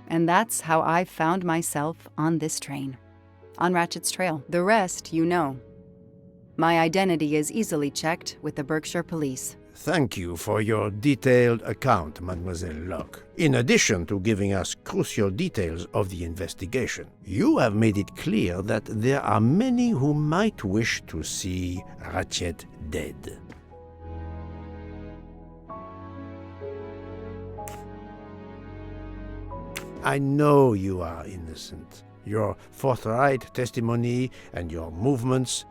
And that's how I found myself on this train. On Ratchet's trail. The rest, you know. My identity is easily checked with the Berkshire Police. Thank you for your detailed account, Mademoiselle Locke. In addition to giving us crucial details of the investigation, you have made it clear that there are many who might wish to see Ratchet dead. I know you are innocent. Your forthright testimony and your movements,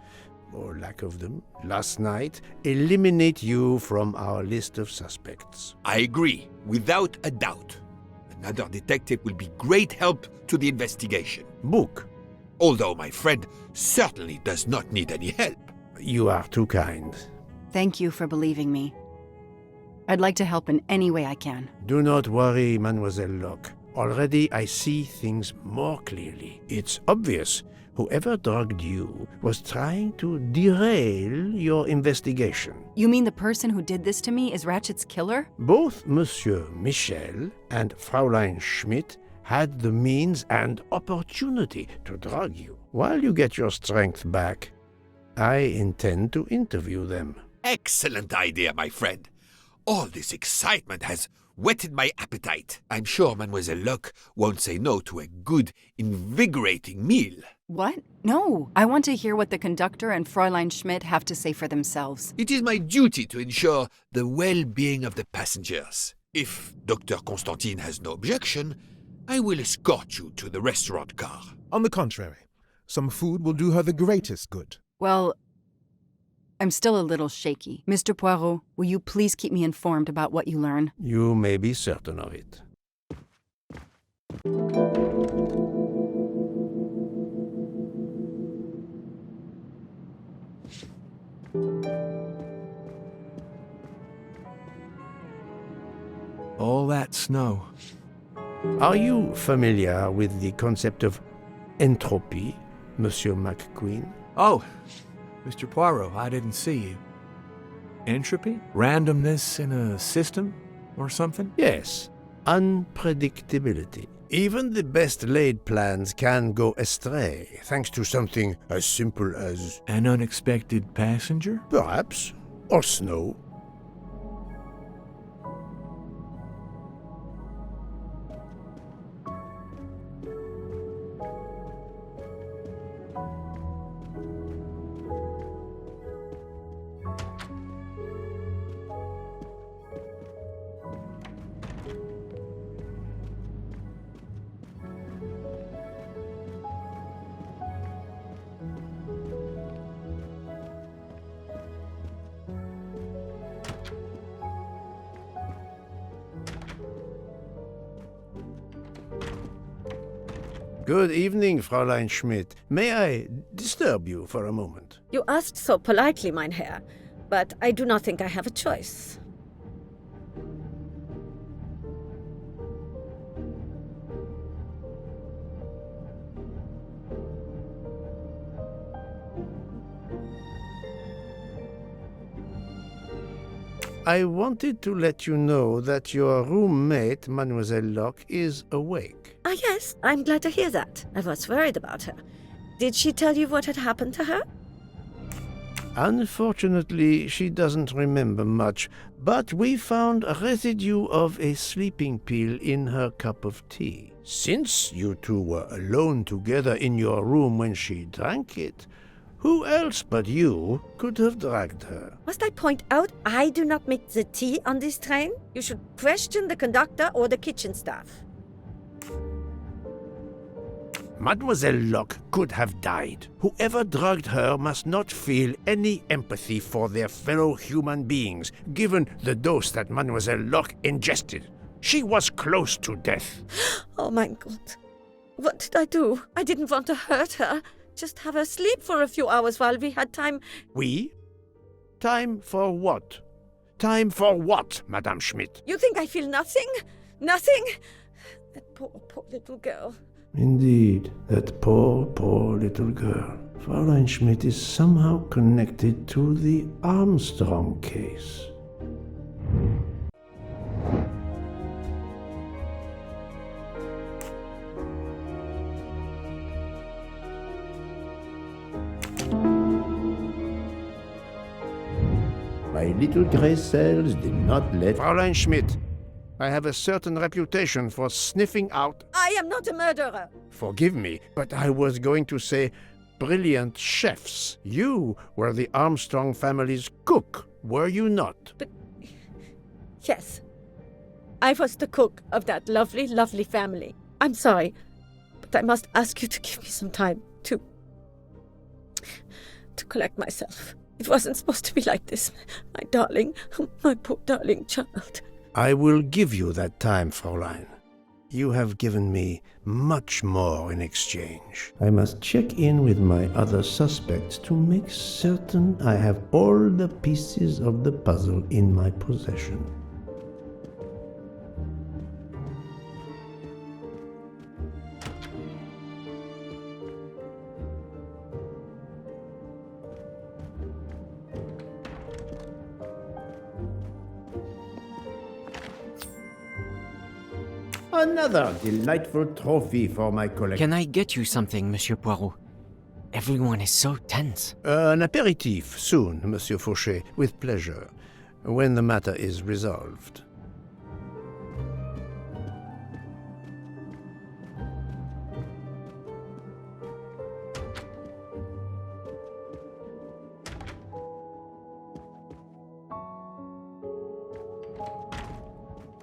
or lack of them, last night, eliminate you from our list of suspects. I agree, without a doubt. Another detective will be great help to the investigation. Book. Although my friend certainly does not need any help. You are too kind. Thank you for believing me. I'd like to help in any way I can. Do not worry, Mademoiselle Locke. Already I see things more clearly. It's obvious whoever drugged you was trying to derail your investigation. You mean the person who did this to me is Ratchet's killer? Both Monsieur Michel and Fräulein Schmidt had the means and opportunity to drug you. While you get your strength back, I intend to interview them. Excellent idea, my friend. All this excitement has whetted my appetite. I'm sure Mademoiselle Locke won't say no to a good, invigorating meal. What? No. I want to hear what the conductor and Fräulein Schmidt have to say for themselves. It is my duty to ensure the well-being of the passengers. If Dr. Constantine has no objection, I will escort you to the restaurant car. On the contrary, some food will do her the greatest good. Well, I'm still a little shaky. Mr. Poirot, will you please keep me informed about what you learn? You may be certain of it. All that snow. Are you familiar with the concept of entropy, Monsieur McQueen? Oh, Mr. Poirot, I didn't see you. Entropy? Randomness in a system or something? Yes, unpredictability. Even the best laid plans can go astray, thanks to something as simple as... An unexpected passenger? perhaps, or snow. Good evening, Fräulein Schmidt. May I disturb you for a moment? You asked so politely, mein Herr, but I do not think I have a choice. I wanted to let you know that your roommate, Mademoiselle Locke, is awake. Ah, yes, I'm glad to hear that. I was worried about her. Did she tell you what had happened to her? Unfortunately, she doesn't remember much, but we found a residue of a sleeping pill in her cup of tea. Since you two were alone together in your room when she drank it, who else but you could have drugged her? Must I point out I do not make the tea on this train? You should question the conductor or the kitchen staff. Mademoiselle Locke could have died. Whoever drugged her must not feel any empathy for their fellow human beings, given the dose that Mademoiselle Locke ingested. She was close to death. Oh my God. What did I do? I didn't want to hurt her. Just have her sleep for a few hours while we had time. We? Time for what? Time for what, Madame Schmidt? You think I feel nothing? Nothing? That poor little girl. Indeed, that poor little girl. Fräulein Schmidt is somehow connected to the Armstrong case. My little grey cells did not let... Fräulein Schmidt, I have a certain reputation for sniffing out... I am not a murderer. Forgive me, but I was going to say brilliant chefs. You were the Armstrong family's cook, were you not? But... yes. I was the cook of that lovely, lovely family. I'm sorry, but I must ask you to give me some time to collect myself. It wasn't supposed to be like this. My darling, my poor darling child. I will give you that time, Fräulein. You have given me much more in exchange. I must check in with my other suspects to make certain I have all the pieces of the puzzle in my possession. Another delightful trophy for my collection. Can I get you something, Monsieur Poirot? Everyone is so tense. An aperitif soon, Monsieur Fauchet, with pleasure, when the matter is resolved.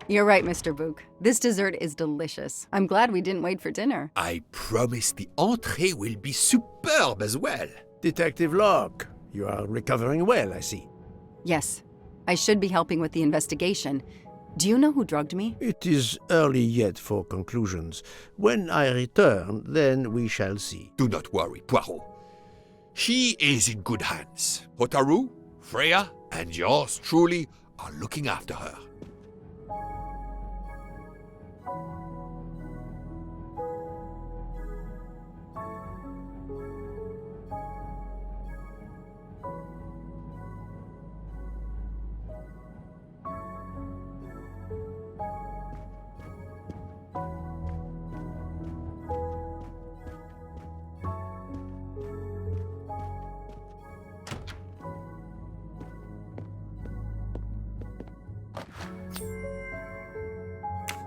You're right, Mr. Book. This dessert is delicious. I'm glad we didn't wait for dinner. I promise the entree will be superb as well. Detective Locke, you are recovering well, I see. Yes, I should be helping with the investigation. Do you know who drugged me? It is early yet for conclusions. When I return, then we shall see. Do not worry, Poirot. She is in good hands. Hotaru, Freya, and yours truly are looking after her.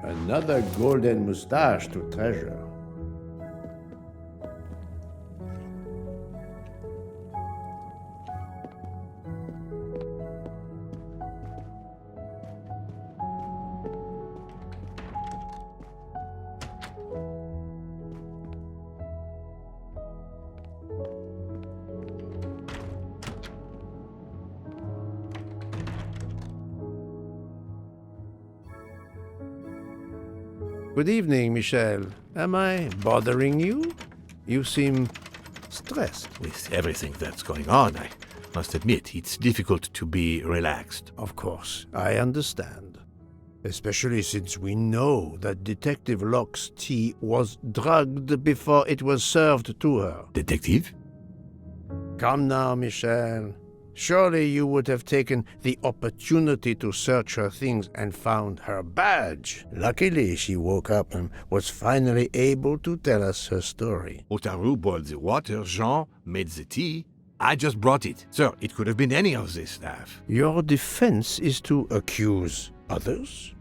Another golden mustache to treasure. Good evening, Michel. Am I bothering you? You seem stressed. With everything that's going on, I must admit it's difficult to be relaxed. Of course, I understand. Especially since we know that Detective Locke's tea was drugged before it was served to her. Detective? Come now, Michel. Surely you would have taken the opportunity to search her things and found her badge. Luckily, she woke up and was finally able to tell us her story. Hotaru boiled the water, Jean made the tea. I just brought it. Sir, it could have been any of the staff. Your defense is to accuse others?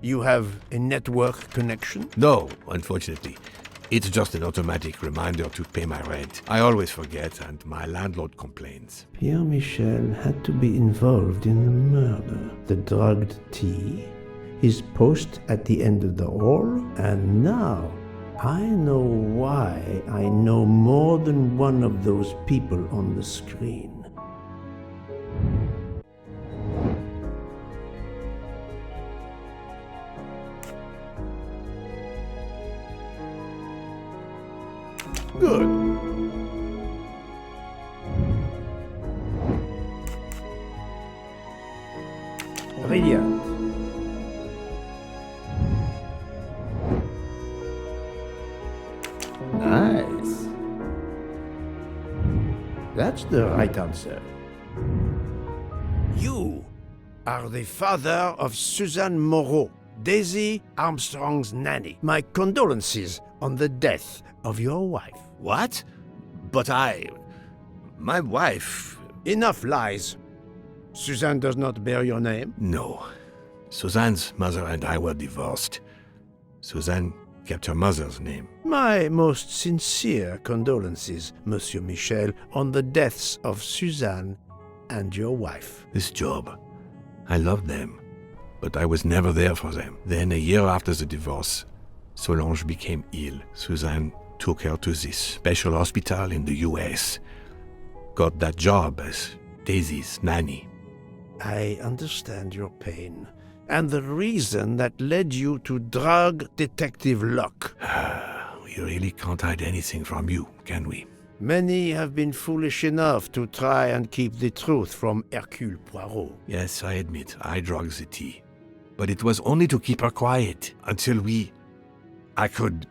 You have a network connection? No, unfortunately. It's just an automatic reminder to pay my rent. I always forget, and my landlord complains. Pierre Michel had to be involved in the murder. The drugged tea, his post at the end of the hall, and now I know why I know more than one of those people on the screen. Good. Brilliant. Nice. That's the right answer. You are the father of Suzanne Moreau, Daisy Armstrong's nanny. My condolences on the death of your wife. What? But my wife... Enough lies. Suzanne does not bear your name? No. Suzanne's mother and I were divorced. Suzanne kept her mother's name. My most sincere condolences, Monsieur Michel, on the deaths of Suzanne and your wife. This job, I loved them, but I was never there for them. Then, a year after the divorce, Solange became ill. Suzanne took her to this special hospital in the US. Got that job as Daisy's nanny. I understand your pain, and the reason that led you to drug Detective Locke. We really can't hide anything from you, can we? Many have been foolish enough to try and keep the truth from Hercule Poirot. Yes, I admit, I drugged the tea. But it was only to keep her quiet, until I could...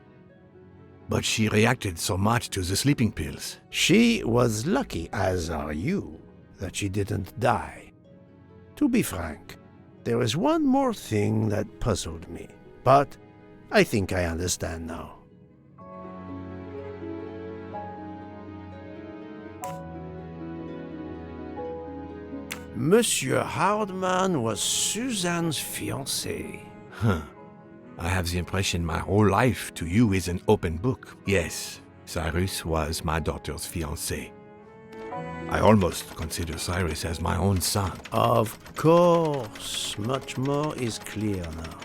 But she reacted so much to the sleeping pills. She was lucky, as are you, that she didn't die. To be frank, there is one more thing that puzzled me, but I think I understand now. Monsieur Hardman was Suzanne's fiancé. Huh. I have the impression my whole life to you is an open book. Yes, Cyrus was my daughter's fiancé. I almost consider Cyrus as my own son. Of course, much more is clear now.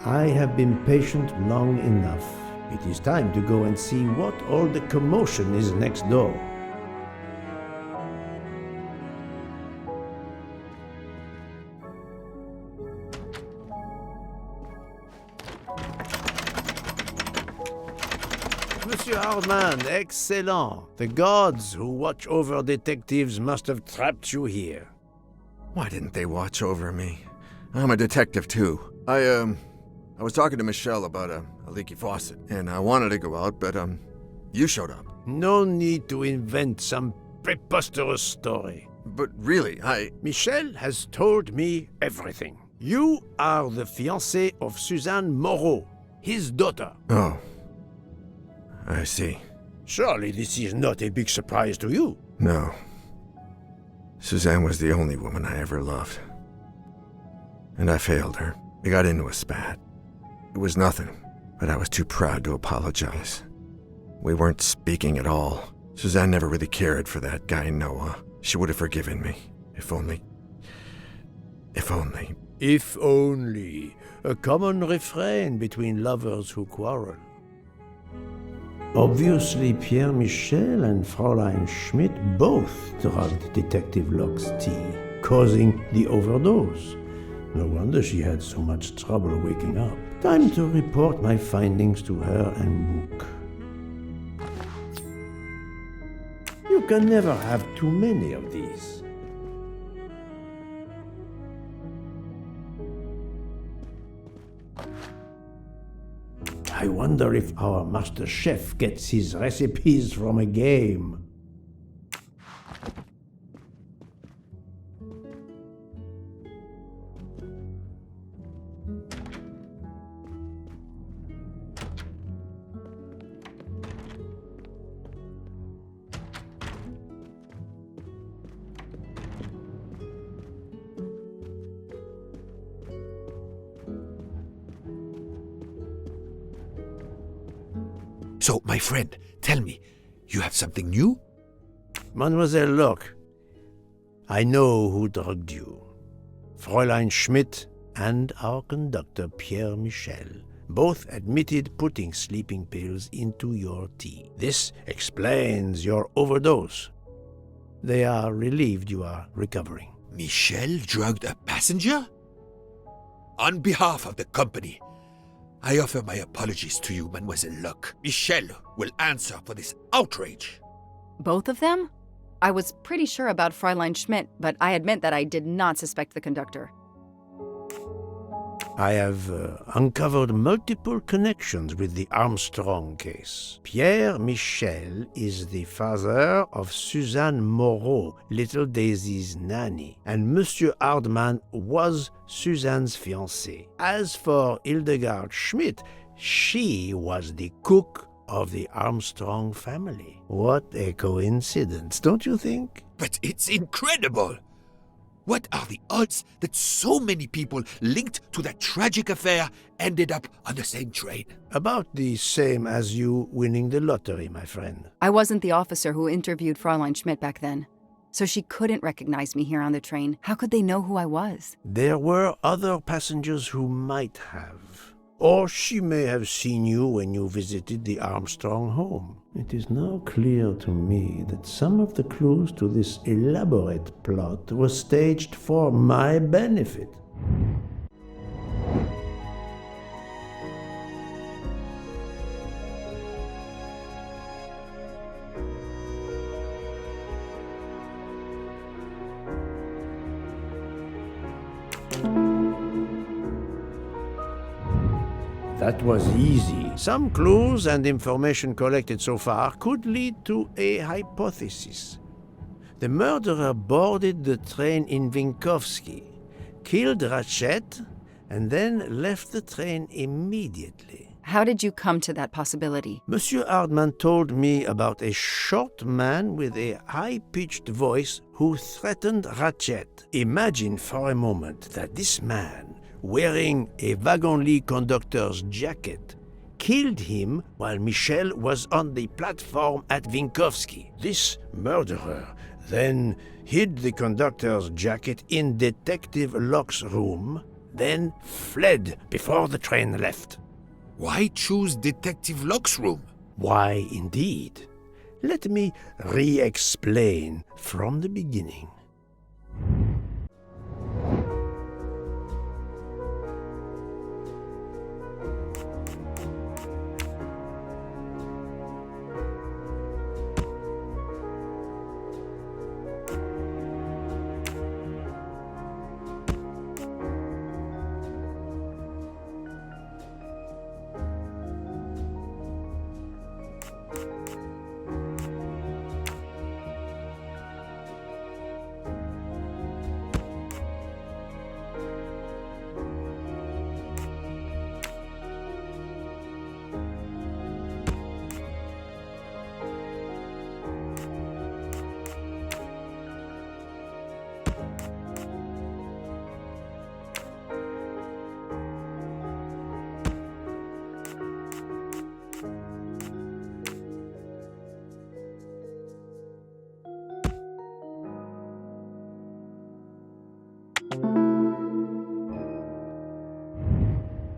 I have been patient long enough. It is time to go and see what all the commotion is next door. Monsieur Hardman, excellent. The gods who watch over detectives must have trapped you here. Why didn't they watch over me? I'm a detective too. I was talking to Michelle about a leaky faucet, and I wanted to go out, but you showed up. No need to invent some preposterous story. But really, Michel has told me everything. You are the fiancé of Suzanne Moreau, his daughter. Oh. I see. Surely this is not a big surprise to you. No. Suzanne was the only woman I ever loved. And I failed her. We got into a spat. It was nothing, but I was too proud to apologize. We weren't speaking at all. Suzanne never really cared for that guy Noah. She would have forgiven me. If only. If only. If only. A common refrain between lovers who quarrel. Obviously, Pierre Michel and Fräulein Schmidt both drugged Detective Locke's tea, causing the overdose. No wonder she had so much trouble waking up. Time to report my findings to her and book. You can never have too many of these. I wonder if our master chef gets his recipes from a game. So, my friend, tell me, you have something new? Mademoiselle Locke, I know who drugged you. Fräulein Schmidt and our conductor Pierre Michel both admitted putting sleeping pills into your tea. This explains your overdose. They are relieved you are recovering. Michel drugged a passenger? On behalf of the company, I offer my apologies to you, Mademoiselle Locke. Michel will answer for this outrage. Both of them? I was pretty sure about Fräulein Schmidt, but I admit that I did not suspect the conductor. I have uncovered multiple connections with the Armstrong case. Pierre Michel is the father of Suzanne Moreau, little Daisy's nanny, and Monsieur Hardman was Suzanne's fiancé. As for Hildegard Schmidt, She was the cook of the Armstrong family. What a coincidence, don't you think? But it's incredible! What are the odds that so many people linked to that tragic affair ended up on the same train? About the same as you winning the lottery, my friend. I wasn't the officer who interviewed Fräulein Schmidt back then, so she couldn't recognize me here on the train. How could they know who I was? There were other passengers who might have. Or she may have seen you when you visited the Armstrong home. It is now clear to me that some of the clues to this elaborate plot were staged for my benefit. That was easy. Some clues and information collected so far could lead to a hypothesis. The murderer boarded the train in Vinkovsky, killed Ratchet, and then left the train immediately. How did you come to that possibility? Monsieur Hardman told me about a short man with a high-pitched voice who threatened Ratchet. Imagine for a moment that this man, wearing a wagon-lit conductor's jacket, killed him while Michel was on the platform at Vinkovsky. This murderer then hid the conductor's jacket in Detective Locke's room, then fled before the train left. Why choose Detective Locke's room? Why, indeed. Let me re-explain from the beginning.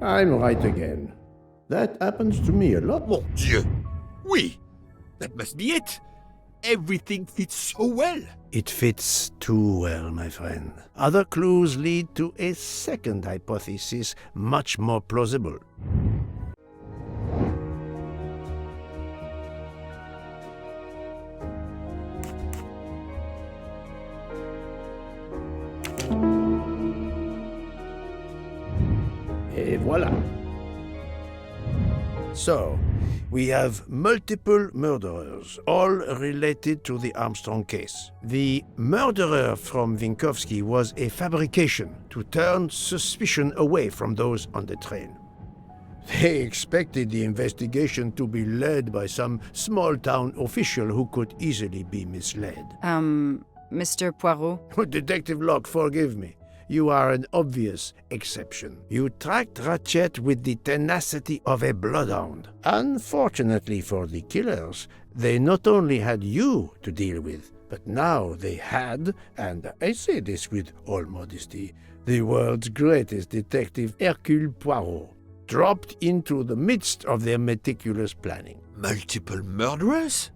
I'm right again. That happens to me a lot. Mon Dieu! Oui! That must be it! Everything fits so well! It fits too well, my friend. Other clues lead to a second hypothesis, much more plausible. Et voilà. So, we have multiple murderers, all related to the Armstrong case. The murderer from Vinkovsky was a fabrication to turn suspicion away from those on the train. They expected the investigation to be led by some small-town official who could easily be misled. Mr. Poirot? Detective Locke, forgive me. You are an obvious exception. You tracked Ratchet with the tenacity of a bloodhound. Unfortunately for the killers, they not only had you to deal with, but now they had, and I say this with all modesty, the world's greatest detective, Hercule Poirot, dropped into the midst of their meticulous planning. Multiple murderers?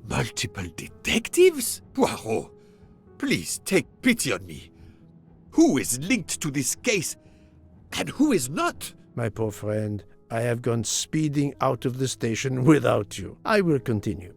Multiple detectives? Poirot, please take pity on me. Who is linked to this case, and who is not? My poor friend, I have gone speeding out of the station without you. I will continue.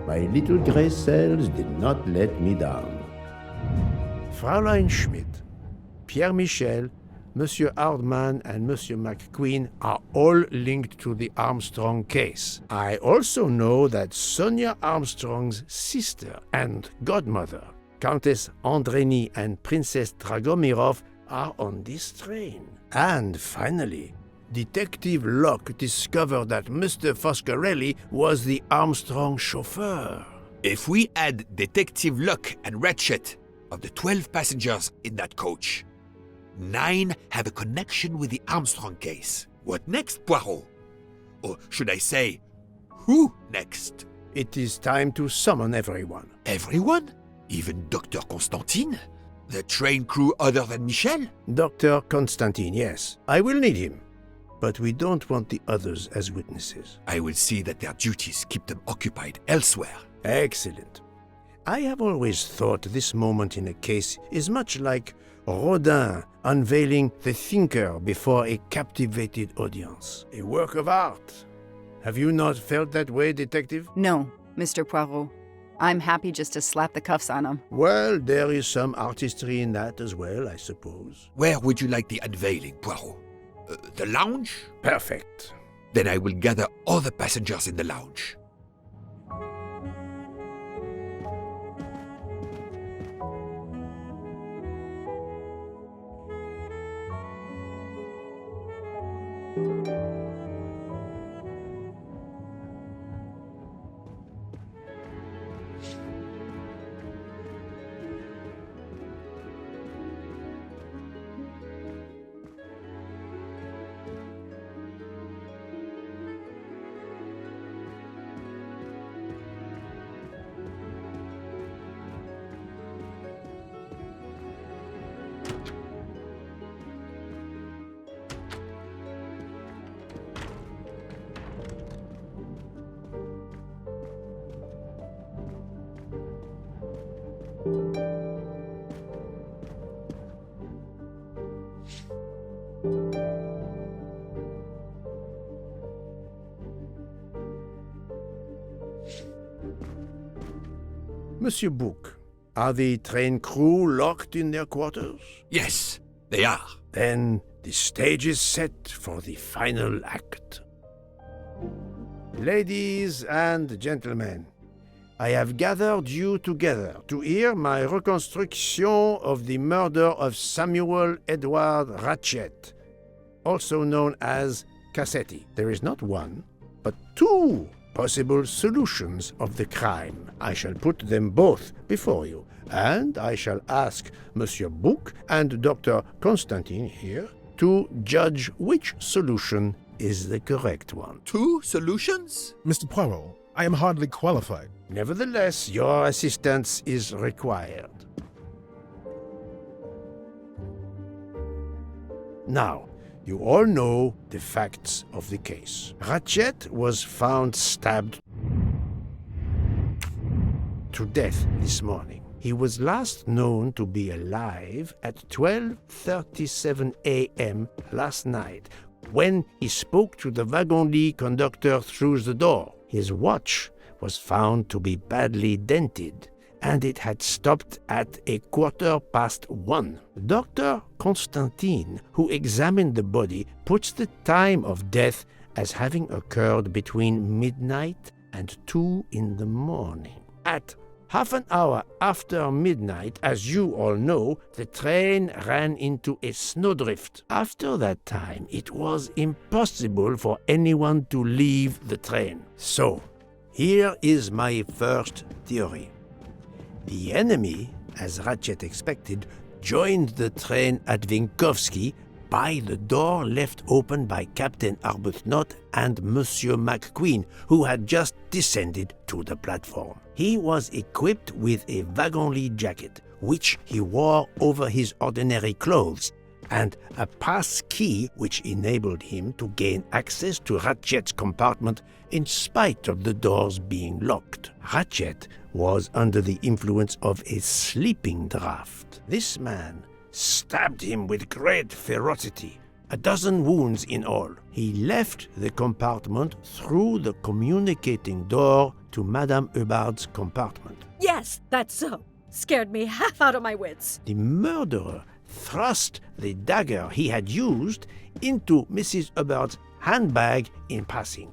My little gray cells did not let me down. Fräulein Schmidt, Pierre Michel, Monsieur Hardman, and Monsieur McQueen are all linked to the Armstrong case. I also know that Sonia Armstrong's sister and godmother, Countess Andreni and Princess Dragomirov, are on this train. And finally, Detective Locke discovered that Mr. Foscarelli was the Armstrong chauffeur. If we add Detective Locke and Ratchet, of the 12 passengers in that coach, 9 have a connection with the Armstrong case. What next, Poirot? Or should I say, who next? It is time to summon everyone. Everyone? Even Dr. Constantine? The train crew other than Michel? Dr. Constantine, yes. I will need him. But we don't want the others as witnesses. I will see that their duties keep them occupied elsewhere. Excellent. I have always thought this moment in a case is much like Rodin unveiling the thinker before a captivated audience. A work of art. Have you not felt that way, Detective? No, Mr. Poirot. I'm happy just to slap the cuffs on him. Well, there is some artistry in that as well, I suppose. Where would you like the unveiling, Poirot? The lounge? Perfect. Then I will gather all the passengers in the lounge. Monsieur Bouc, are the train crew locked in their quarters? Yes, they are. Then the stage is set for the final act. Ladies and gentlemen, I have gathered you together to hear my reconstruction of the murder of Samuel Edward Ratchet, also known as Cassetti. There is not one, but 2 possible solutions of the crime. I shall put them both before you, and I shall ask Monsieur Bouc and Dr. Constantine here to judge which solution is the correct one. 2 solutions? Mr. Poirot, I am hardly qualified. Nevertheless, your assistance is required. Now, you all know the facts of the case. Ratchet was found stabbed to death this morning. He was last known to be alive at 12:37 a.m. last night, when he spoke to the wagon-lit conductor through the door. His watch was found to be badly dented, and it had stopped at 1:15. Dr. Constantine, who examined the body, puts the time of death as having occurred between midnight and 2 in the morning. At half an hour after midnight, as you all know, the train ran into a snowdrift. After that time, it was impossible for anyone to leave the train. So, here is my first theory. The enemy, as Ratchet expected, joined the train at Vinkovsky by the door left open by Captain Arbuthnot and Monsieur McQueen, who had just descended to the platform. He was equipped with a wagon-lit jacket, which he wore over his ordinary clothes, and a pass key which enabled him to gain access to Ratchet's compartment in spite of the doors being locked. Ratchet was under the influence of a sleeping draught. This man stabbed him with great ferocity, 12 wounds in all. He left the compartment through the communicating door to Madame Hubbard's compartment. Yes, that's so. Scared me half out of my wits. The murderer thrust the dagger he had used into Mrs. Hubbard's handbag in passing.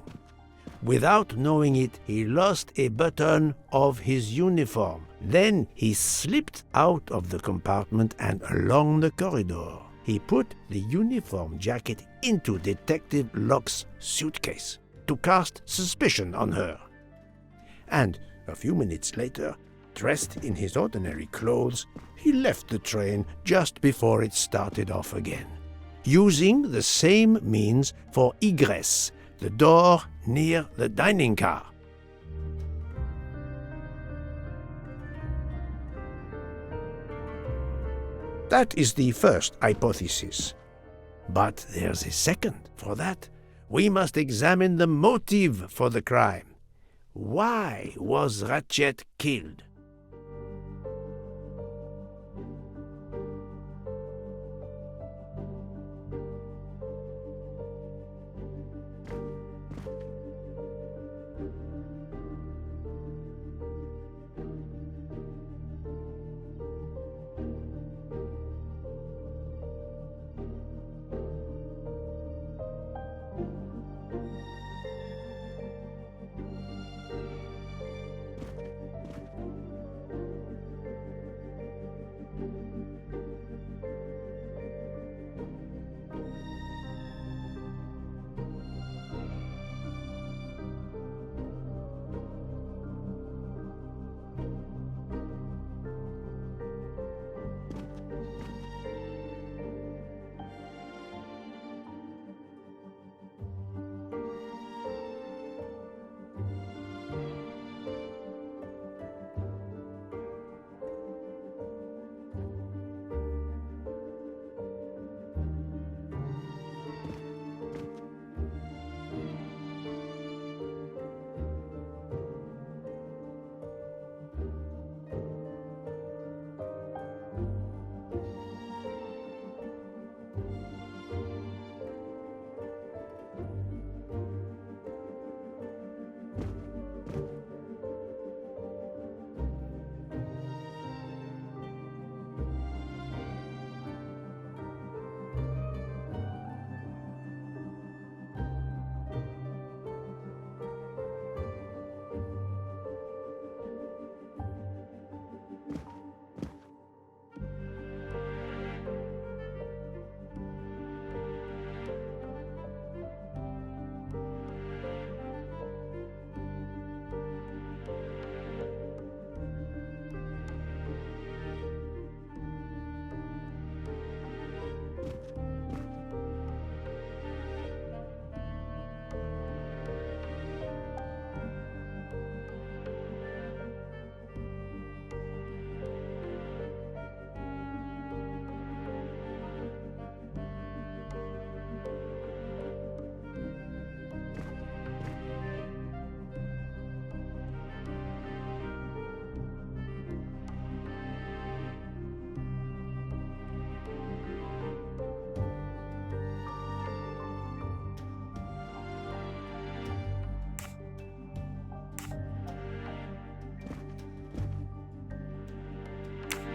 Without knowing it, he lost a button of his uniform. Then he slipped out of the compartment and along the corridor. He put the uniform jacket into Detective Locke's suitcase to cast suspicion on her. And a few minutes later, dressed in his ordinary clothes, he left the train just before it started off again, using the same means for egress, the door near the dining car. That is the first hypothesis. But there's a second. For that, we must examine the motive for the crime. Why was Ratchet killed?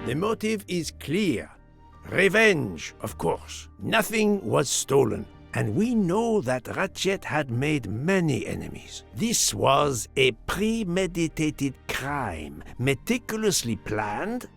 The motive is clear. Revenge, of course. Nothing was stolen. And we know that Ratchet had made many enemies. This was a premeditated crime, meticulously planned.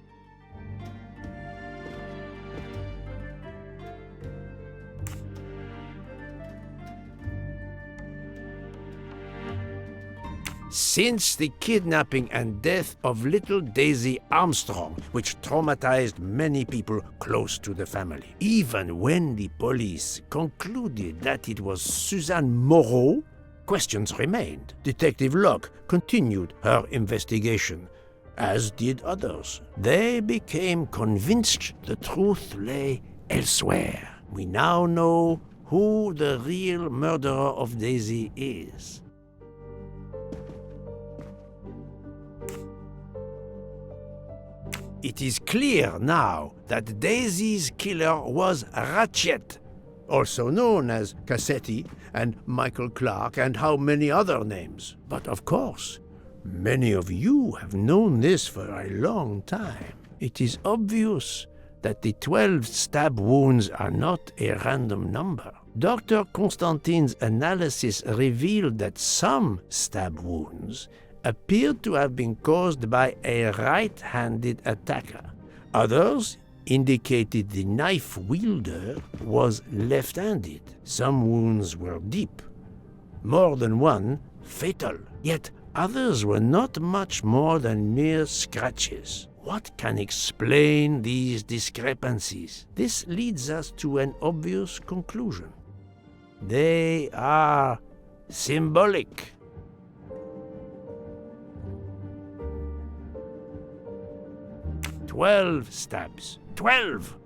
Since the kidnapping and death of little Daisy Armstrong, which traumatized many people close to the family. Even when the police concluded that it was Suzanne Moreau, questions remained. Detective Locke continued her investigation, as did others. They became convinced the truth lay elsewhere. We now know who the real murderer of Daisy is. It is clear now that Daisy's killer was Ratchet, also known as Cassetti and Michael Clark and how many other names. But of course, Many of you have known this for a long time. It is obvious that the 12 stab wounds are not a random number. Dr. Constantine's analysis revealed that some stab wounds appeared to have been caused by a right-handed attacker. Others indicated the knife wielder was left-handed. Some wounds were deep, more than one fatal, yet others were not much more than mere scratches. What can explain these discrepancies? This leads us to an obvious conclusion. They are symbolic. "12 stabs. 12!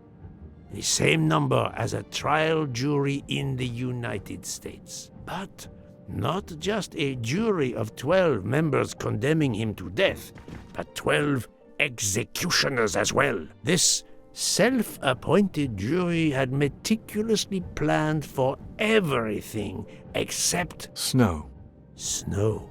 The same number as a trial jury in the United States. But not just a jury of 12 members condemning him to death, but 12 executioners as well. This self-appointed jury had meticulously planned for everything except Snow. snow.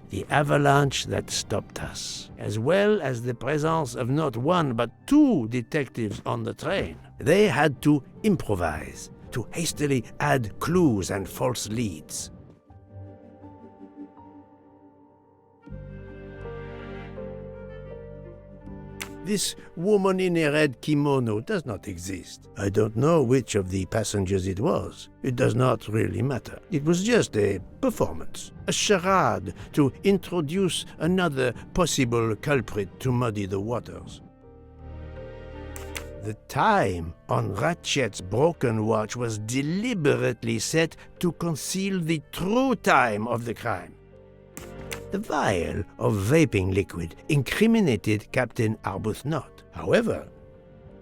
The avalanche that stopped us, as well as the presence of not one but 2 detectives on the train. They had to improvise, to hastily add clues and false leads. This woman in a red kimono does not exist. I don't know which of the passengers it was. It does not really matter. It was just a performance, a charade to introduce another possible culprit to muddy the waters. The time on Ratchet's broken watch was deliberately set to conceal the true time of the crime. The vial of vaping liquid incriminated Captain Arbuthnot. However,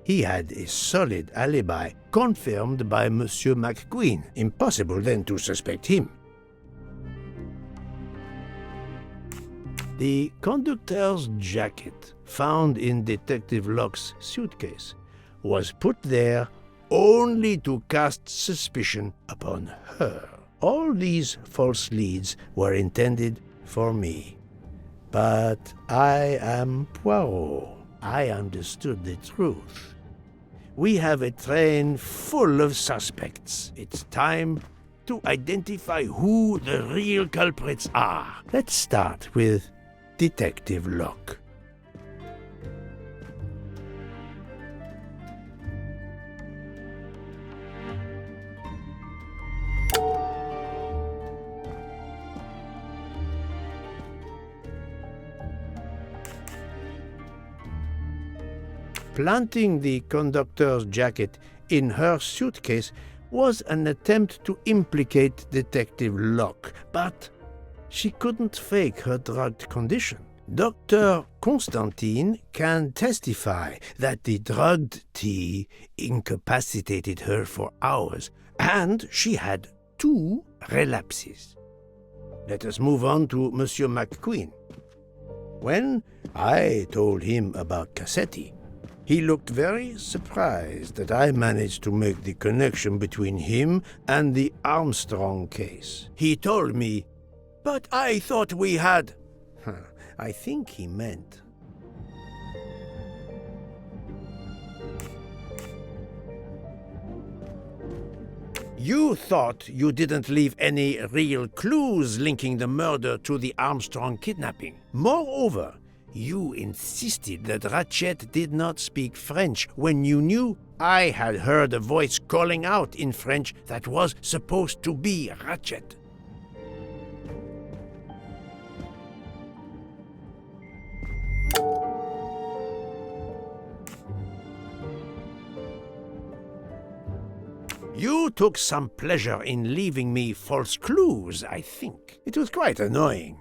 he had a solid alibi confirmed by Monsieur McQueen. Impossible then to suspect him. The conductor's jacket found in Detective Locke's suitcase was put there only to cast suspicion upon her. All these false leads were intended for me. But I am Poirot. I understood the truth. We have a train full of suspects. It's time to identify who the real culprits are. Let's start with Detective Locke. Planting the conductor's jacket in her suitcase was an attempt to implicate Detective Locke, but she couldn't fake her drugged condition. Dr. Constantine can testify that the drugged tea incapacitated her for hours, and she had 2 relapses. Let us move on to Monsieur McQueen. When I told him about Cassetti, he looked very surprised that I managed to make the connection between him and the Armstrong case. He told me, "But I thought we had..." I think he meant... You thought you didn't leave any real clues linking the murder to the Armstrong kidnapping. Moreover, you insisted that Ratchet did not speak French when you knew I had heard a voice calling out in French that was supposed to be Ratchet. You took some pleasure in leaving me false clues, I think. It was quite annoying.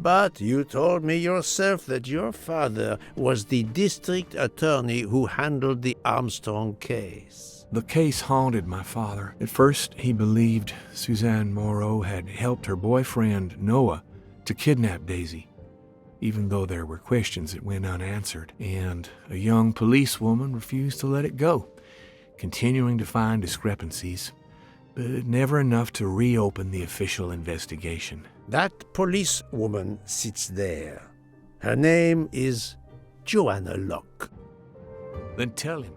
But you told me yourself that your father was the district attorney who handled the Armstrong case. The case haunted my father. At first, he believed Suzanne Moreau had helped her boyfriend, Noah, to kidnap Daisy, even though there were questions that went unanswered, and a young policewoman refused to let it go, continuing to find discrepancies. but never enough to reopen the official investigation. That police woman sits there. Her name is Joanna Locke. Then tell him.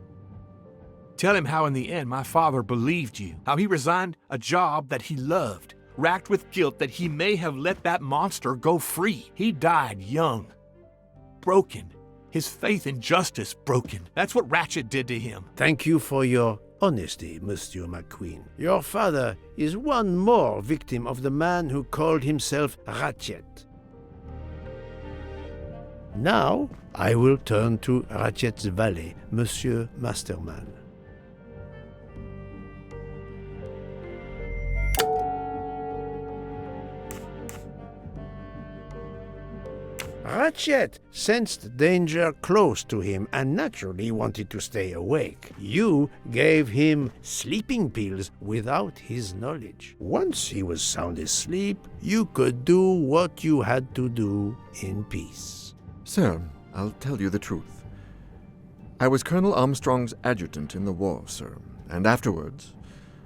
Tell him how in the end my father believed you, how he resigned a job that he loved, racked with guilt that he may have let that monster go free. He died young, broken, his faith in justice broken. That's what Ratchet did to him. Thank you for your honesty, Monsieur McQueen. Your father is one more victim of the man who called himself Ratchet. Now, I will turn to Ratchet's valet, Monsieur Masterman. Ratchet sensed danger close to him and naturally wanted to stay awake. You gave him sleeping pills without his knowledge. Once he was sound asleep, you could do what you had to do in peace. Sir, I'll tell you the truth. I was Colonel Armstrong's adjutant in the war, sir, and afterwards,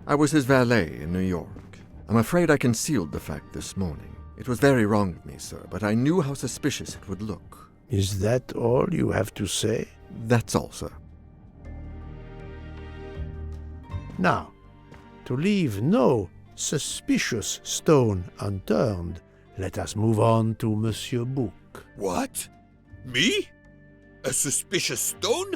I was his valet in New York. I'm afraid I concealed the fact this morning. It was very wrong of me, sir, but I knew how suspicious it would look. Is that all you have to say? That's all, sir. Now, to leave no suspicious stone unturned, let us move on to Monsieur Book. What? Me? A suspicious stone?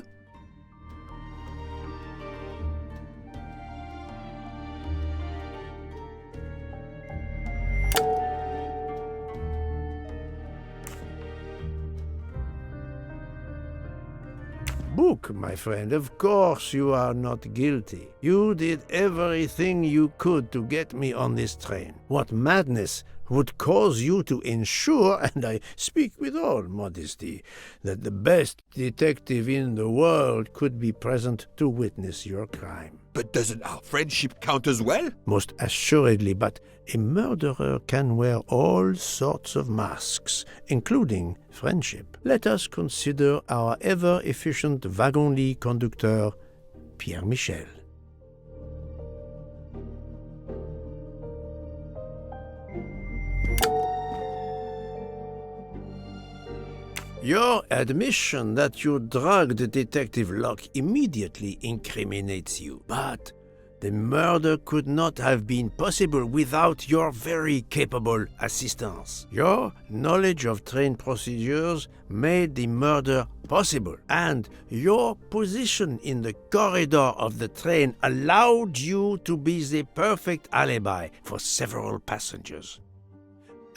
Book, my friend, of course you are not guilty. You did everything you could to get me on this train. What madness would cause you to ensure, and I speak with all modesty, that the best detective in the world could be present to witness your crime? But doesn't our friendship count as well? Most assuredly, but a murderer can wear all sorts of masks, including friendship. Let us consider our ever-efficient wagon-lit conductor, Pierre Michel. Your admission that you drugged Detective Locke immediately incriminates you, but the murder could not have been possible without your very capable assistance. Your knowledge of train procedures made the murder possible, and your position in the corridor of the train allowed you to be the perfect alibi for several passengers.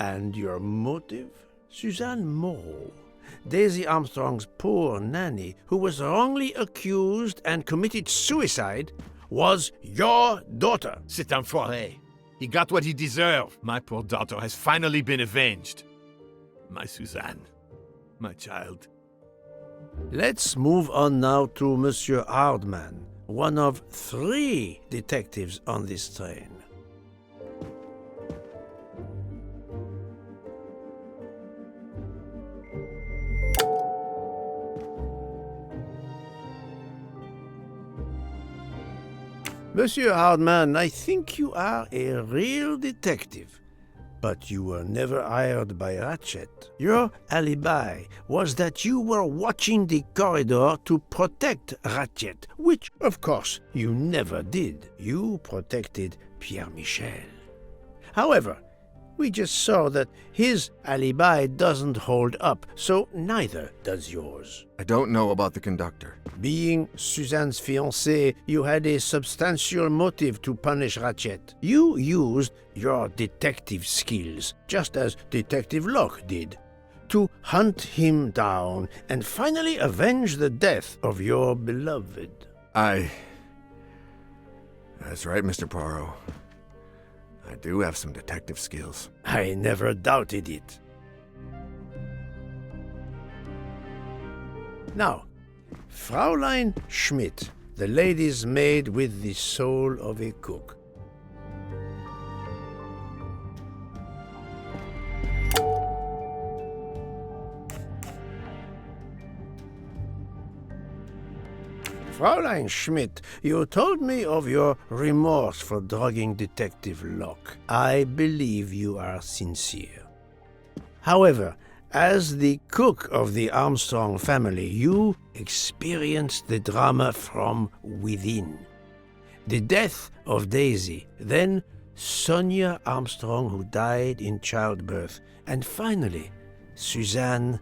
And your motive? Suzanne Moreau, Daisy Armstrong's poor nanny, who was wrongly accused and committed suicide, was your daughter. C'est un foiré. He got what he deserved. My poor daughter has finally been avenged. My Suzanne. My child. Let's move on now to Monsieur Hardman, one of 3 detectives on this train. Monsieur Hardman, I think you are a real detective, but you were never hired by Ratchet. Your alibi was that you were watching the corridor to protect Ratchet, which, of course, you never did. You protected Pierre Michel. However, we just saw that his alibi doesn't hold up, so neither does yours. I don't know about the conductor. Being Suzanne's fiancé, you had a substantial motive to punish Ratchet. You used your detective skills, just as Detective Locke did, to hunt him down and finally avenge the death of your beloved. That's right, Mr. Poirot. I do have some detective skills. I never doubted it. Now, Fraulein Schmidt, the lady's maid with the soul of a cook. Fräulein Schmidt, you told me of your remorse for drugging Detective Locke. I believe you are sincere. However, as the cook of the Armstrong family, you experienced the drama from within. The death of Daisy, then Sonia Armstrong, who died in childbirth, and finally, Suzanne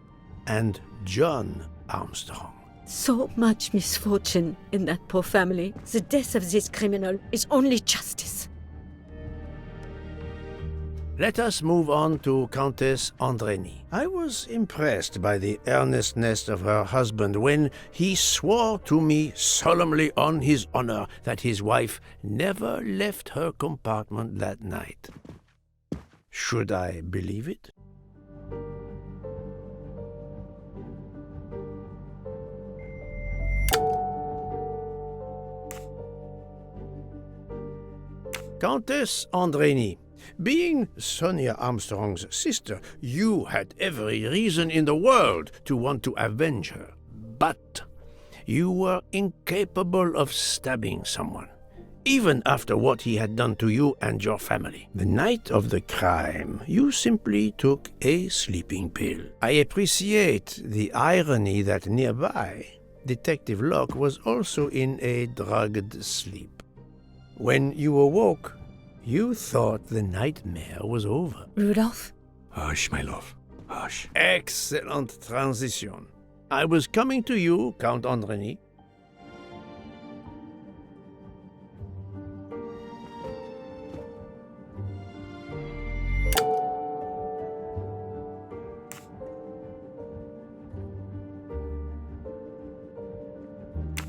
and John Armstrong. So much misfortune in that poor family. The death of this criminal is only justice. Let us move on to Countess Andreny. I was impressed by the earnestness of her husband when he swore to me solemnly on his honor that his wife never left her compartment that night. Should I believe it? Countess Andreny, being Sonia Armstrong's sister, you had every reason in the world to want to avenge her. But you were incapable of stabbing someone, even after what he had done to you and your family. The night of the crime, you simply took a sleeping pill. I appreciate the irony that nearby, Detective Locke was also in a drugged sleep. When you awoke, you thought the nightmare was over. Rudolph? Hush, my love. Hush. Excellent transition. I was coming to you, Count Andreny.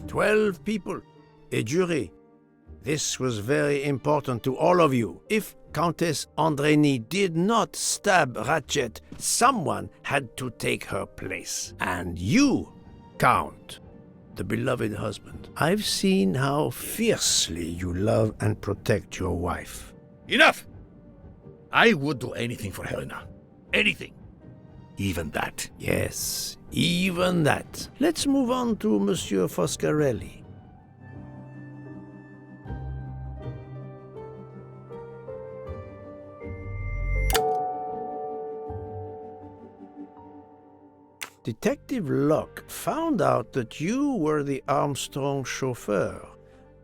"12 people, a jury. This was very important to all of you. If Countess Andreny did not stab Ratchet, someone had to take her place. And you, Count, the beloved husband. I've seen how fiercely you love and protect your wife. Enough! I would do anything for Helena. Anything. Even that. Yes, even that. Let's move on to Monsieur Foscarelli. Detective Locke found out that you were the Armstrong chauffeur,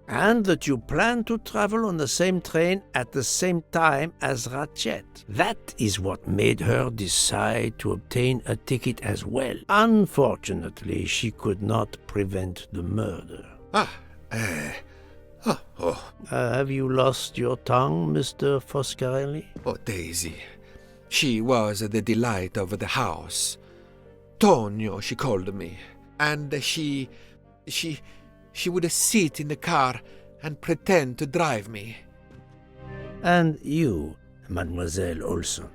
and that you planned to travel on the same train at the same time as Ratchet. That is what made her decide to obtain a ticket as well. Unfortunately, she could not prevent the murder. Have you lost your tongue, Mr. Foscarelli? Oh, Daisy. She was the delight of the house. Tonio, she called me. And she would sit in the car and pretend to drive me. And you, Mademoiselle Olson,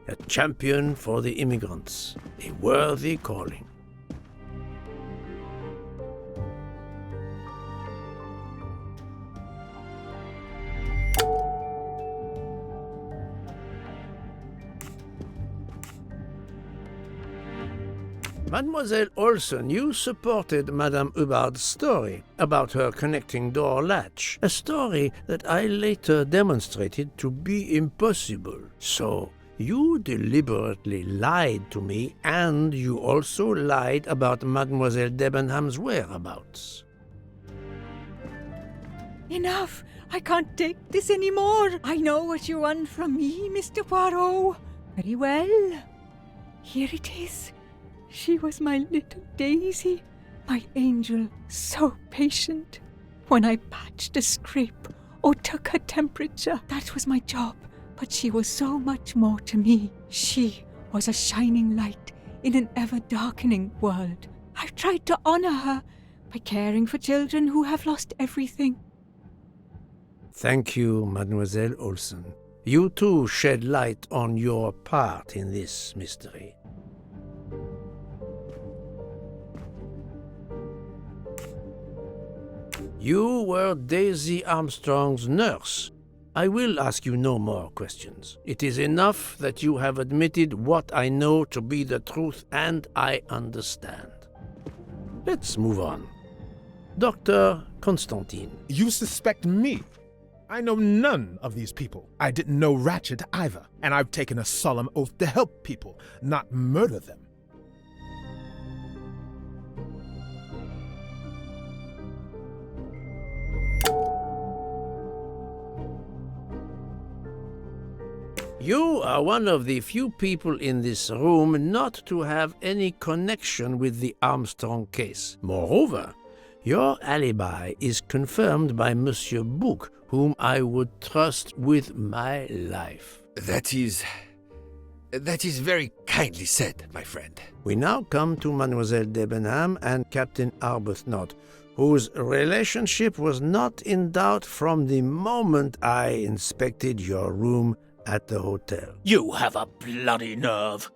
a champion for the immigrants, a worthy calling. Mademoiselle Olson, you supported Madame Hubbard's story about her connecting door latch, a story that I later demonstrated to be impossible. So, you deliberately lied to me, and you also lied about Mademoiselle Debenham's whereabouts. Enough! I can't take this anymore! I know what you want from me, Mr. Poirot. Very well. Here it is. She was my little Daisy, my angel, so patient. When I patched a scrape or took her temperature, that was my job. But she was so much more to me. She was a shining light in an ever-darkening world. I've tried to honor her by caring for children who have lost everything. Thank you, Mademoiselle Olson. You too shed light on your part in this mystery. You were Daisy Armstrong's nurse. I will ask you no more questions. It is enough that you have admitted what I know to be the truth, and I understand. Let's move on. Dr. Constantine. You suspect me? I know none of these people. I didn't know Ratchet either, and I've taken a solemn oath to help people, not murder them. You are one of the few people in this room not to have any connection with the Armstrong case. Moreover, your alibi is confirmed by Monsieur Bouc, whom I would trust with my life. That is very kindly said, my friend. We now come to Mademoiselle Debenham and Captain Arbuthnot, whose relationship was not in doubt from the moment I inspected your room at the hotel. You have a bloody nerve.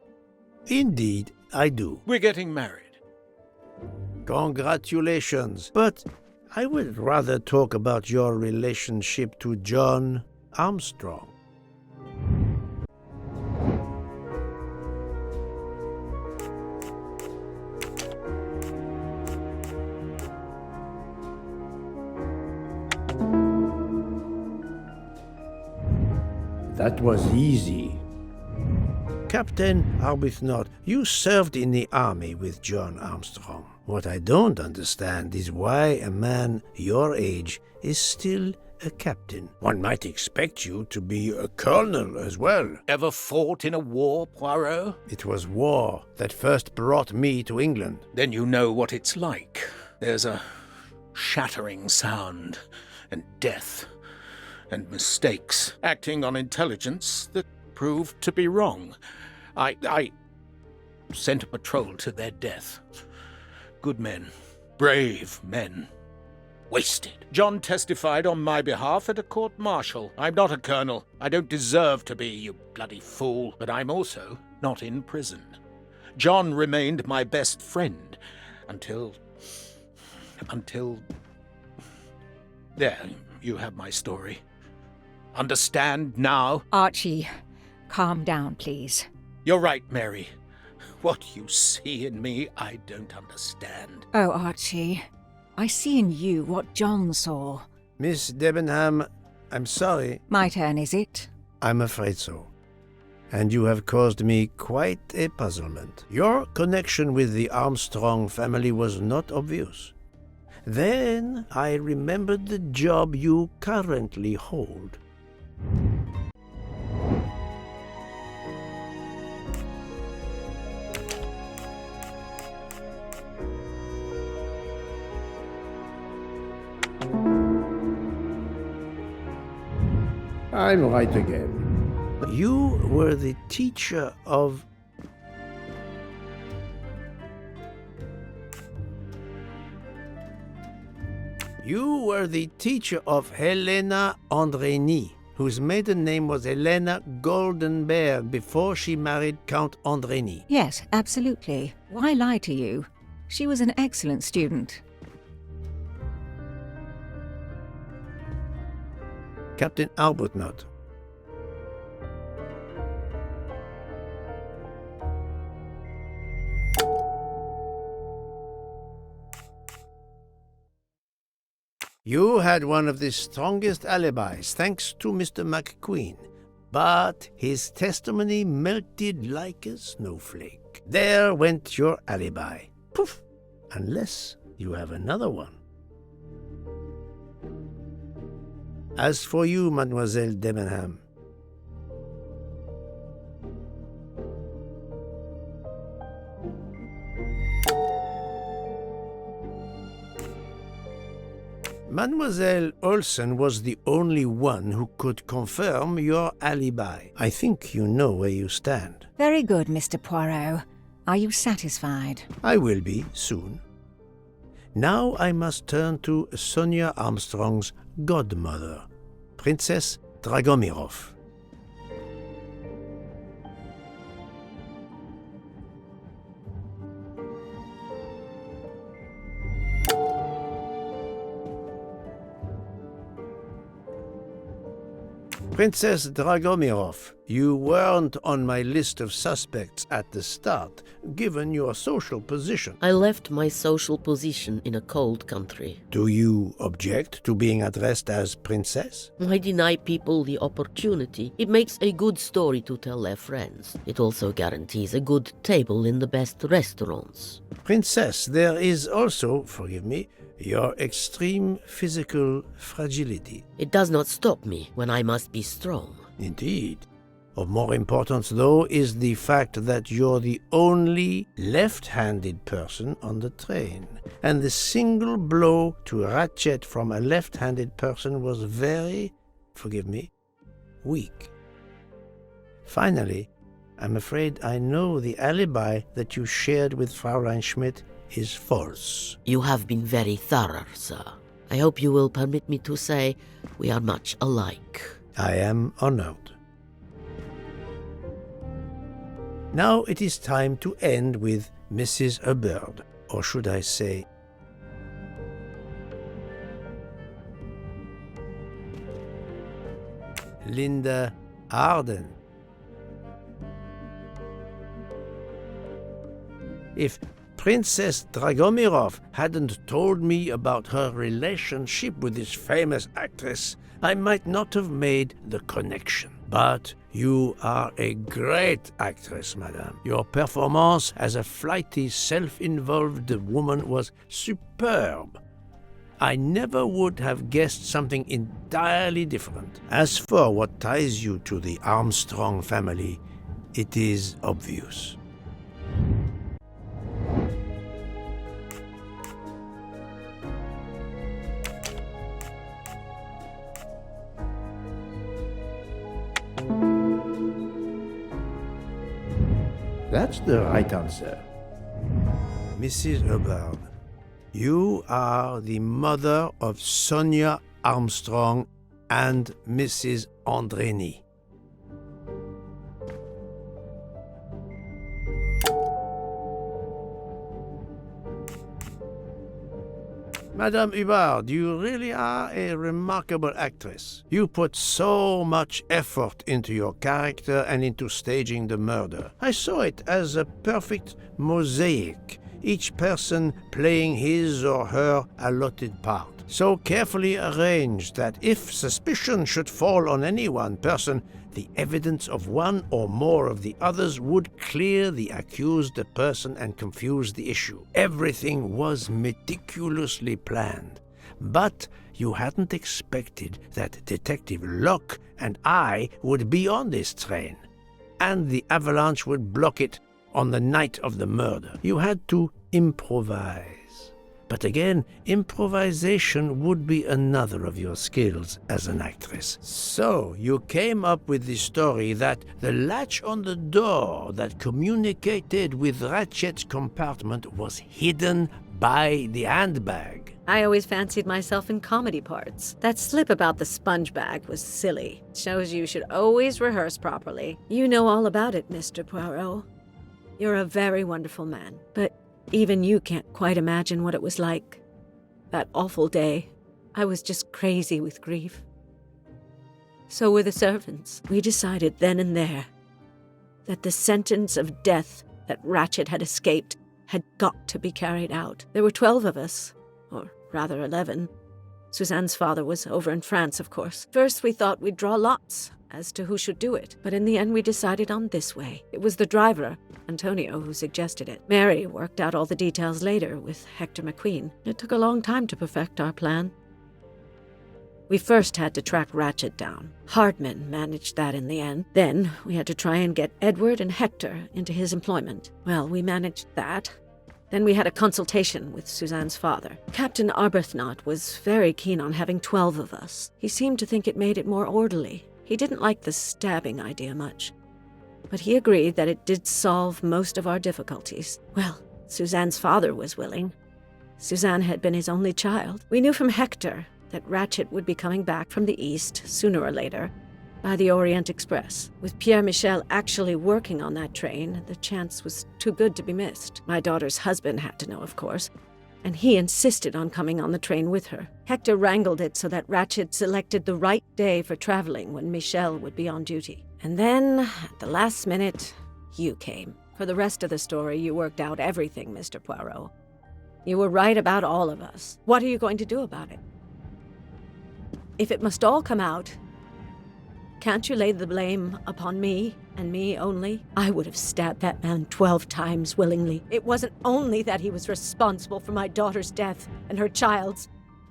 Indeed, I do. We're getting married. Congratulations. But I would rather talk about your relationship to John Armstrong. That was easy. Captain Arbuthnot, you served in the army with John Armstrong. What I don't understand is why a man your age is still a captain. One might expect you to be a colonel as well. Ever fought in a war, Poirot? It was war that first brought me to England. Then you know what it's like. There's a shattering sound, and death, and mistakes, acting on intelligence that proved to be wrong. I sent a patrol to their death. Good men, brave men, wasted. John testified on my behalf at a court-martial. I'm not a colonel. I don't deserve to be, you bloody fool. But I'm also not in prison. John remained my best friend until... There, you have my story. Understand now? Archie, calm down, please. You're right, Mary. What you see in me, I don't understand. Oh, Archie, I see in you what John saw. Miss Debenham, I'm sorry. My turn, is it? I'm afraid so. And you have caused me quite a puzzlement. Your connection with the Armstrong family was not obvious. Then I remembered the job you currently hold. I'm right again. You were the teacher of... You were the teacher of Helena Andrény, whose maiden name was Helena Goldenberg before she married Count Andrény. Yes, absolutely. Why lie to you? She was an excellent student. Captain Arbuthnot. You had one of the strongest alibis, thanks to Mr. McQueen. But his testimony melted like a snowflake. There went your alibi. Poof! Unless you have another one. As for you, Mademoiselle Debenham, Mademoiselle Olsen was the only one who could confirm your alibi. I think you know where you stand. Very good, Mr. Poirot. Are you satisfied? I will be, soon. Now I must turn to Sonia Armstrong's godmother, Princess Dragomirov. Princess Dragomirov, you weren't on my list of suspects at the start, given your social position. I left my social position in a cold country. Do you object to being addressed as princess? I deny people the opportunity. It makes a good story to tell their friends. It also guarantees a good table in the best restaurants. Princess, there is also, forgive me, your extreme physical fragility. It does not stop me when I must be strong. Indeed. Of more importance, though, is the fact that you're the only left-handed person on the train. And the single blow to Ratchet from a left-handed person was very, forgive me, weak. Finally, I'm afraid I know the alibi that you shared with Fraulein Schmidt is false. You have been very thorough, sir. I hope you will permit me to say we are much alike. I am honored. Now it is time to end with Mrs. Hubbard, or should I say, Linda Arden. If Princess Dragomirov hadn't told me about her relationship with this famous actress, I might not have made the connection. But you are a great actress, madame. Your performance as a flighty, self-involved woman was superb. I never would have guessed something entirely different. As for what ties you to the Armstrong family, it is obvious. That's the right answer. Mrs. Hubbard, you are the mother of Sonia Armstrong and Mrs. Andreni. Madame Hubbard, you really are a remarkable actress. You put so much effort into your character and into staging the murder. I saw it as a perfect mosaic, each person playing his or her allotted part. So carefully arranged that if suspicion should fall on any one person, the evidence of one or more of the others would clear the accused person and confuse the issue. Everything was meticulously planned. But you hadn't expected that Detective Locke and I would be on this train, and the avalanche would block it on the night of the murder. You had to improvise. But again, improvisation would be another of your skills as an actress. So you came up with the story that the latch on the door that communicated with Ratchet's compartment was hidden by the handbag. I always fancied myself in comedy parts. That slip about the sponge bag was silly. Shows you should always rehearse properly. You know all about it, Mr. Poirot. You're a very wonderful man, but even you can't quite imagine what it was like. That awful day, I was just crazy with grief. So were the servants. We decided then and there that the sentence of death that Ratchet had escaped had got to be carried out. There were 12 of us, or rather 11. Suzanne's father was over in France, of course. First we thought we'd draw lots as to who should do it, but in the end we decided on this way. It was the driver, Antonio, who suggested it. Mary worked out all the details later with Hector McQueen. It took a long time to perfect our plan. We first had to track Ratchet down. Hardman managed that in the end. Then we had to try and get Edward and Hector into his employment. Well, we managed that. Then we had a consultation with Suzanne's father. Captain Arbuthnot was very keen on having 12 of us. He seemed to think it made it more orderly. He didn't like the stabbing idea much, but he agreed that it did solve most of our difficulties. Well, Suzanne's father was willing. Suzanne had been his only child. We knew from Hector that Ratchet would be coming back from the east sooner or later by the Orient Express. With Pierre Michel actually working on that train, the chance was too good to be missed. My daughter's husband had to know, of course, and he insisted on coming on the train with her. Hector wrangled it so that Ratched selected the right day for traveling when Michel would be on duty. And then, at the last minute, you came. For the rest of the story, you worked out everything, Mr. Poirot. You were right about all of us. What are you going to do about it? If it must all come out, can't you lay the blame upon me, and me only? I would have stabbed that man 12 times willingly. It wasn't only that he was responsible for my daughter's death, and her child's,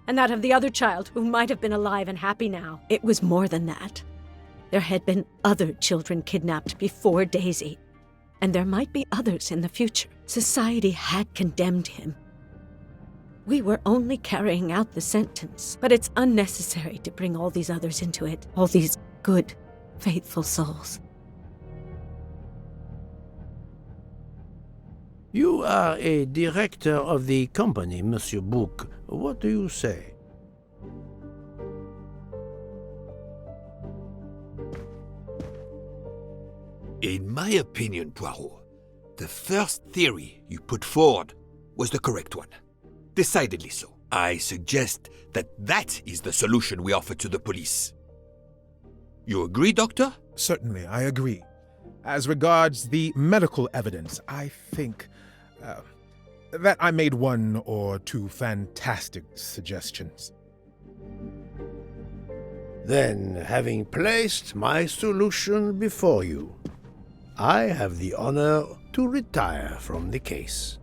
and that of the other child who might have been alive and happy now. It was more than that. There had been other children kidnapped before Daisy, and there might be others in the future. Society had condemned him. We were only carrying out the sentence, but it's unnecessary to bring all these others into it, all these good, faithful souls. You are a director of the company, Monsieur Bouc. What do you say? In my opinion, Poirot, the first theory you put forward was the correct one. Decidedly so. I suggest that is the solution we offer to the police. You agree, Doctor? Certainly, I agree. As regards the medical evidence, I think that I made one or two fantastic suggestions. Then, having placed my solution before you, I have the honor to retire from the case.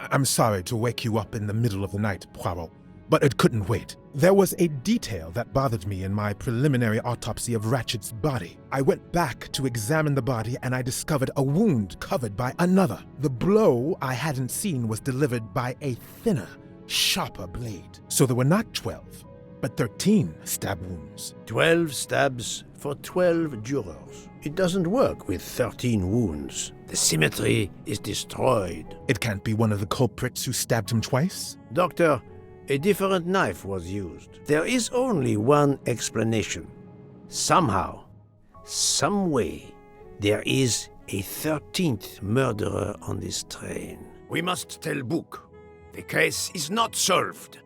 I'm sorry to wake you up in the middle of the night, Poirot, but it couldn't wait. There was a detail that bothered me in my preliminary autopsy of Ratched's body. I went back to examine the body and I discovered a wound covered by another. The blow I hadn't seen was delivered by a thinner, sharper blade. So there were not 12, but 13 stab wounds. 12 stabs for 12 jurors. It doesn't work with 13 wounds. The symmetry is destroyed. It can't be one of the culprits who stabbed him twice? Doctor, a different knife was used. There is only one explanation. Somehow, some way, there is a 13th murderer on this train. We must tell Bouc. The case is not solved.